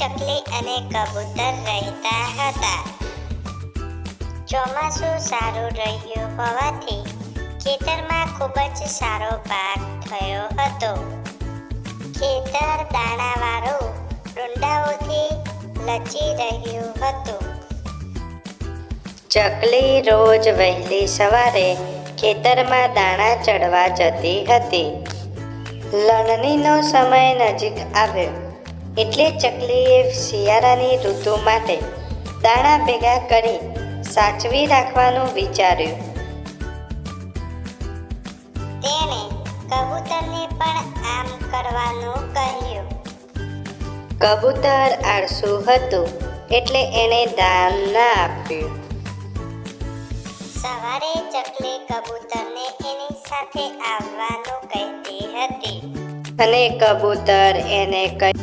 ચકલી અને કબૂતર રહેતા હતા. ચોમાસું સારું રહ્યું હોવાથી ખેતરમાં ખૂબ જ સારો પાક થયો હતો. ખેતર દાણાવાળું ડુંડાઓથી લચી રહ્યું હતું. ચકલી રોજ વહેલી સવારે ખેતરમાં દાણા ચડવા જતી હતી. લણણીનો સમય નજીક આવ્યો એટલે ચકલીએ શિયાળાની ઋતુ માટે દાણા ભેગા કરી સાચવી રાખવાનું વિચાર્યું. તેણે કબૂતરને પણ આમ કરવાનું કહ્યું. કબૂતર આળસુ હતું એટલે એણે દાન ના આપ્યું. સવારે ચકલી કબૂતરને એની સાથે આવવાનું કહેતી હતી અને કબૂતર એને કહ્યું,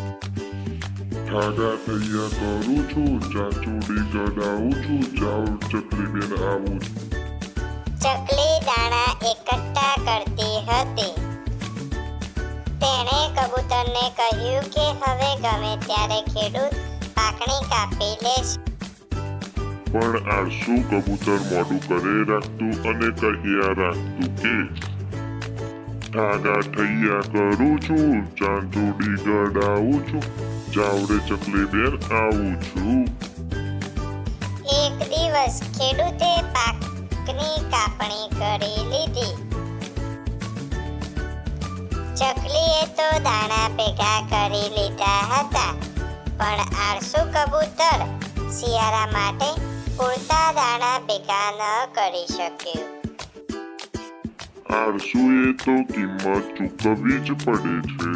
ઠાડા થૈયા કરું છું, ચાંચોડી ગડાવું છું, જાઓ ચકલી બેન આવું છું. ચકલી દાણા એકઠા કરતી હતી. તેણે કબૂતરને કહ્યું કે હવે ગમે ત્યારે ખેડૂત પાકણી કાપી લેશે. પણ આળસુ કબૂતર મોડું કરે રાખતું અને કહ્યા રાખતું કે ઠાડા થૈયા કરું છું, ચાંચોડી ગડાવું છું, જાઓ રે ચકલી બેન આવું છું. એક દિવસ ખેડૂતે પાકની કાપણી કરી લીધી. ચકલીએ તો દાણા ભેગા કરી લીધા હતા, પણ આળસુ કબૂતર શિયાળા માટે પૂરતા દાણા ભેગા ન કરી શક્યું. આળસુએ તો કિંમત ચૂકવવી જ પડે છે.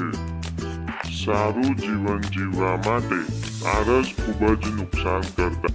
સારું જીવન જીવવા માટે આળસ ખૂબ જ નુકસાન કરતા